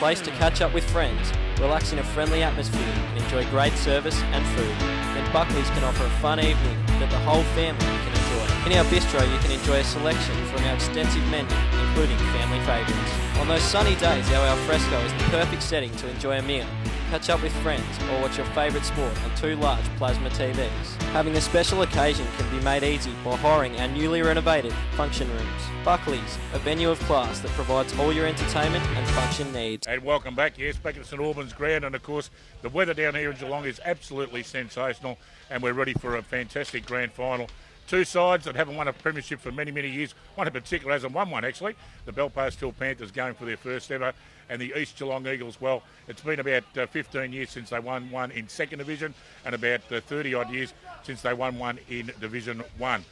place to catch up with friends, relax in a friendly atmosphere and enjoy great service and food. Then Buckley's can offer a fun evening that the whole family can enjoy. In our bistro you can enjoy a selection from our extensive menu, including family favourites. On those sunny days, our alfresco is the perfect setting to enjoy a meal, catch up with friends or watch your favourite sport on 2 large plasma TVs. Having a special occasion can be made easy by hiring our newly renovated function rooms. Buckley's, a venue of class that provides all your entertainment and function needs. And welcome back, yes, back at St Albans ground, and of course the weather down here in Geelong is absolutely sensational and we're ready for a fantastic grand final. Two sides that haven't won a premiership for many, many years. One in particular hasn't won one, actually. The Belpost Hill Panthers going for their first ever, and the East Geelong Eagles, well, it's been about 15 years since they won one in second division and about 30-odd years since they won one in Division 1.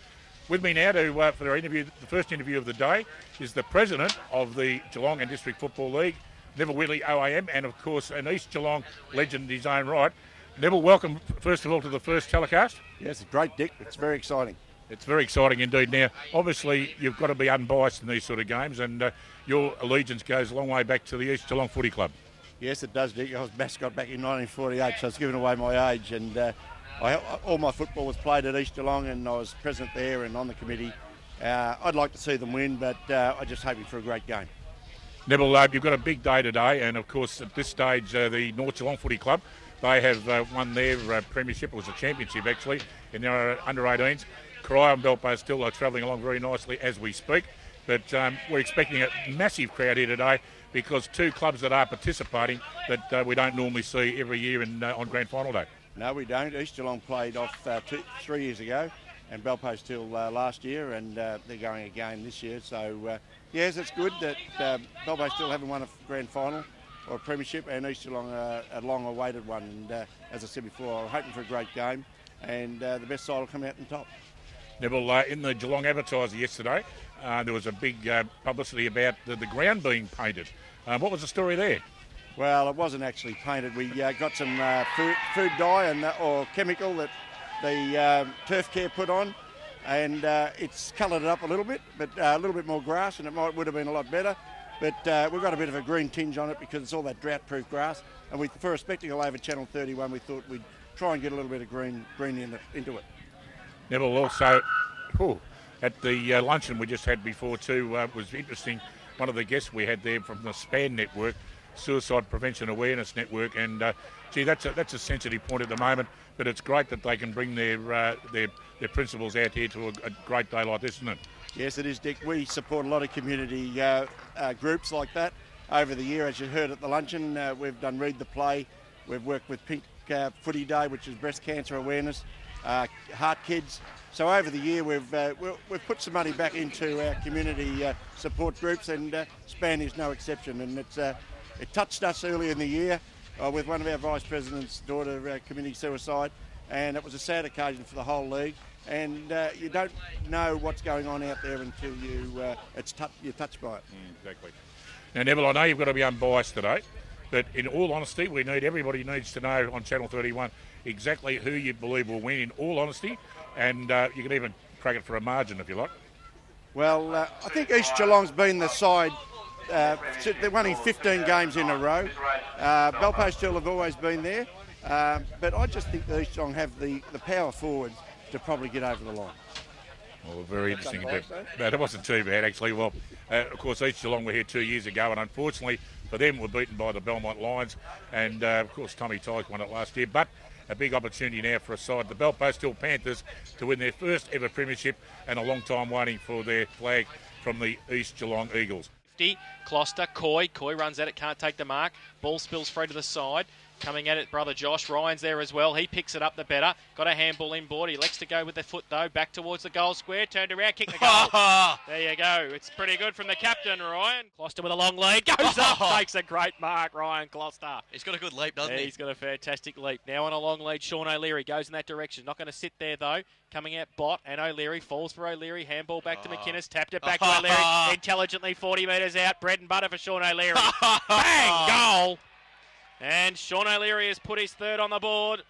With me now for their interview, the first interview of the day, is the president of the Geelong and District Football League, Neville Wheatley OAM, and of course an East Geelong legend in his own right. Neville, welcome first of all to the first telecast. Yes, great, Dick. It's very exciting. It's very exciting indeed. Now, obviously, you've got to be unbiased in these sort of games, and your allegiance goes a long way back to the East Geelong Footy Club. Yes, it does, Dick. I was mascot back in 1948, so it's giving away my age. And all my football was played at East Geelong, and I was present there and on the committee. I'd like to see them win, but I'm just hoping for a great game. Neville, you've got a big day today, and of course, at this stage, the North Geelong Footy Club, they have won their premiership. It was a championship, actually, in their under-18s. Corio and Belpost still are travelling along very nicely as we speak, but we're expecting a massive crowd here today because two clubs that are participating that we don't normally see every year on Grand Final Day. No, we don't. East Geelong played off 3 years ago and Belpost Hill last year, and they're going again this year. So, yes, it's good that Belpost still haven't won a grand final or a premiership, and East Geelong a long-awaited one. And as I said before, I'm hoping for a great game, and the best side will come out on top. Neville, in the Geelong Advertiser yesterday, there was a big publicity about the ground being painted. What was the story there? Well, it wasn't actually painted. We got some food dye or chemical that the Turf Care put on, and it's coloured it up a little bit, but a little bit more grass, and it would have been a lot better. But we've got a bit of a green tinge on it because it's all that drought-proof grass. And for a spectacle over Channel 31, we thought we'd try and get a little bit of green into it. Neville, also, at the luncheon we just had before too, was interesting. One of the guests we had there from the SPAN network, Suicide Prevention Awareness Network, and gee, that's a sensitive point at the moment, but it's great that they can bring their principles out here to a great day like this, isn't it? Yes, it is, Dick. We support a lot of community groups like that over the year. As you heard at the luncheon, we've done Read the Play. We've worked with Pink Footy Day, which is breast cancer awareness, Heart Kids. So over the year, we've put some money back into our community support groups, and SPAN is no exception. And it touched us early in the year with one of our vice president's daughter committing suicide, and it was a sad occasion for the whole league. And you don't know what's going on out there until you're touched by it. Exactly. Now, Neville, I know you've got to be unbiased today, but in all honesty, everybody needs to know on Channel 31 exactly who you believe will win, in all honesty, and you can even crack it for a margin if you like. Well, I think East Geelong's been the side. They're winning 15 games in a row. Belpost Hill have always been there, but I just think that East Geelong have the power forward to probably get over the line. Well, very interesting. No, it wasn't too bad, actually. Well, of course, East Geelong were here 2 years ago, and unfortunately for them, were beaten by the Belmont Lions, and of course, Tommy Tighe won it last year. But a big opportunity now for a side, the Belpost Hill Panthers, to win their first ever premiership, and a long time waiting for their flag from the East Geelong Eagles. Closter, Coy runs at it, can't take the mark. Ball spills free to the side. Coming at it, brother Josh. Ryan's there as well. He picks it up the better. Got a handball inboard. He elects to go with the foot, though. Back towards the goal square. Turned around, kicked the goal. There you go. It's pretty good from the captain, Ryan. Closter with a long lead. Goes up. Takes a great mark, Ryan Closter. He's got a good leap, doesn't he? He's got a fantastic leap. Now on a long lead, Sean O'Leary goes in that direction. Not going to sit there, though. Coming out Bott, and O'Leary falls for O'Leary. Handball back to McInnes. Tapped it back to O'Leary. Intelligently 40 metres out. Bread and butter for Sean O'Leary. Bang! Goal! And Sean O'Leary has put his third on the board.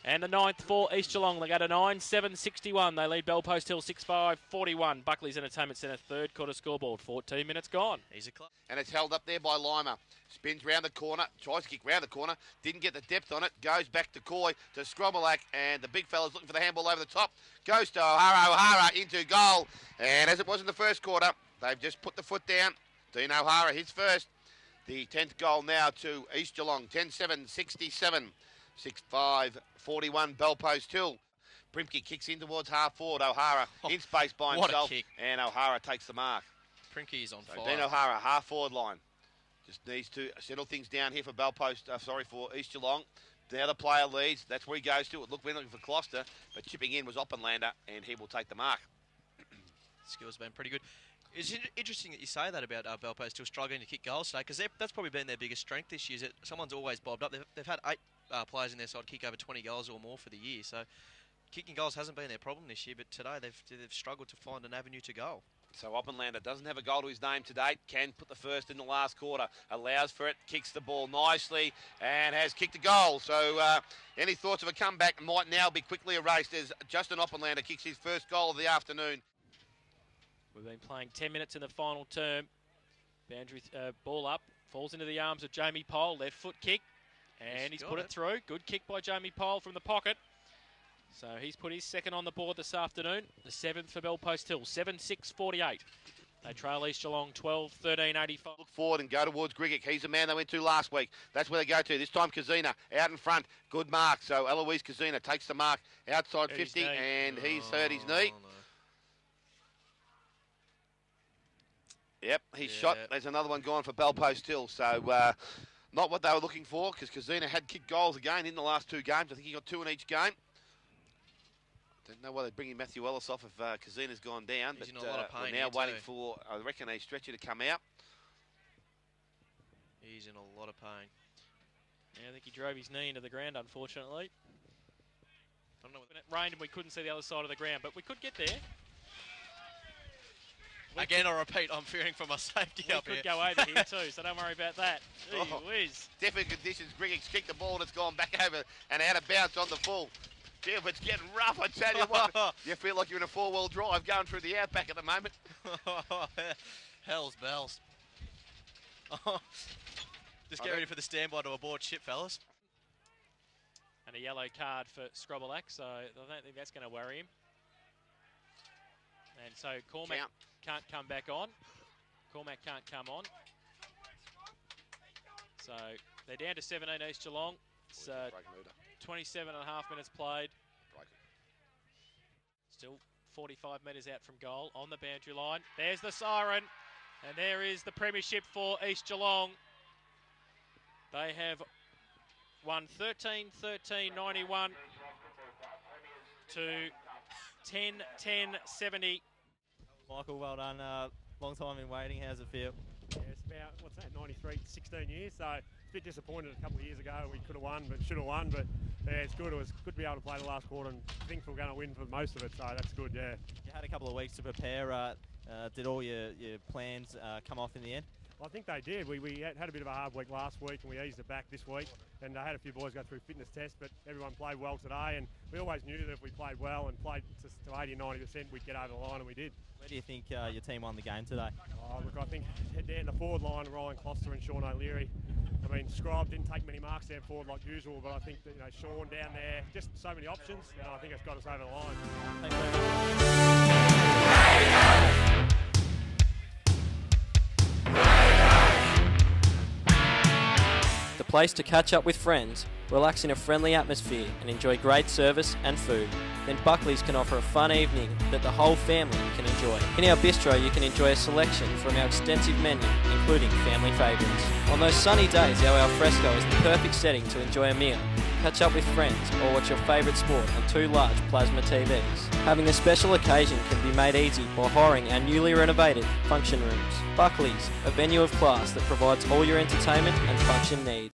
And the 9th for East Geelong. They go to 9-7-61. They lead Bellpost Hill 6-5-41. Buckley's Entertainment Centre third quarter scoreboard. 14 minutes gone. He's a club. And it's held up there by Lima. Spins round the corner, tries to kick round the corner, didn't get the depth on it, goes back to Coy, to Scrobelak, and the big fella's looking for the handball over the top. Goes to O'Hara into goal. And as it was in the first quarter, they've just put the foot down. Dean O'Hara hits first. The 10th goal now to East Geelong. 10-7-67. 6-5-41 Bellpost Hill. Primke kicks in towards half forward. O'Hara in space by himself. What a kick. And O'Hara takes the mark. Primke is on So fire. Dean O'Hara, half forward line. Just needs to settle things down here for for East Geelong. The other player leads. That's where he goes to. It looked looking for Gloucester, but chipping in was Oppenlander, and he will take the mark. Skills have been pretty good. It's interesting that you say that about Bellpost still struggling to kick goals today, because that's probably been their biggest strength this year. Is that someone's always bobbed up. They've had 8 players in their side kick over 20 goals or more for the year, so kicking goals hasn't been their problem this year. But today they've struggled to find an avenue to goal. So Oppenlander doesn't have a goal to his name to date. Can put the first in the last quarter. Allows for it. Kicks the ball nicely and has kicked a goal. So any thoughts of a comeback might now be quickly erased as Justin Oppenlander kicks his first goal of the afternoon. We've been playing 10 minutes in the final term. Boundary ball up. Falls into the arms of Jamie Pole. Left foot kick. And he's put it through. Good kick by Jamie Pole from the pocket. So he's put his second on the board this afternoon. The 7th for Bellpost Hill. 7-6-48. They trail East Geelong 12-13-85. Look forward and go towards Grigic. He's the man they went to last week. That's where they go to. This time Kazina out in front. Good mark. So Eloise Kazina takes the mark outside 50 and he's hurt his knee. No. Yep, he's shot. There's another one gone for Bellpost Hill. So not what they were looking for, because Kazina had kicked goals again in the last 2 games. I think he got 2 in each game. Don't know why they're bringing Matthew Ellis off if Kazina's gone down. He's but in a lot of pain we're now waiting too. for, I reckon, a stretcher to come out. He's in a lot of pain. Yeah, I think he drove his knee into the ground, unfortunately. I don't know. It rained and we couldn't see the other side of the ground, but we could get there. Again, I repeat, I'm fearing for my safety We up could here. go over here too, so don't worry about that. Gee whiz. Different conditions. Grigic's kicked the ball and it's gone back over and out of bounds on the full. Gee, if it's getting rough, I tell you what. You feel like you're in a 4-wheel drive going through the outback at the moment. Hell's bells. Just get ready for the standby to abort ship, fellas. And a yellow card for Scrobelak, so I don't think that's going to worry him. And so Cormac can't come back on. Cormac can't come on. So they're down to 17 East Geelong. It's 27 and a half minutes played. Still 45 metres out from goal on the boundary line. There's the siren. And there is the premiership for East Geelong. They have won 13-13-91 to 10-10-70. Michael, well done. Long time in waiting. How's it feel? Yeah, it's about, 16 years. So it's a bit disappointed a couple of years ago. We could have won, but should have won. But yeah, it's good. It was good to be able to play the last quarter and think we're going to win for most of it. So that's good, yeah. You had a couple of weeks to prepare. Did all your plans come off in the end? I think they did. We had a bit of a hard week last week and we eased it back this week. And I had a few boys go through fitness tests, but everyone played well today. And we always knew that if we played well and played to 80 or 90%, we'd get over the line, and we did. Where do you think your team won the game today? Oh, look, I think down the forward line, Ryan Gloucester and Sean O'Leary. I mean, Scribe didn't take many marks down forward like usual, but I think that, Sean down there, just so many options, and I think it's got us over the line. Thanks very much. The place to catch up with friends, relax in a friendly atmosphere and enjoy great service and food. Then Buckley's can offer a fun evening that the whole family can enjoy. In our bistro you can enjoy a selection from our extensive menu, including family favourites. On those sunny days, our alfresco is the perfect setting to enjoy a meal, catch up with friends or watch your favourite sport on 2 large plasma TVs. Having a special occasion can be made easy by hiring our newly renovated function rooms. Buckley's, a venue of class that provides all your entertainment and function needs.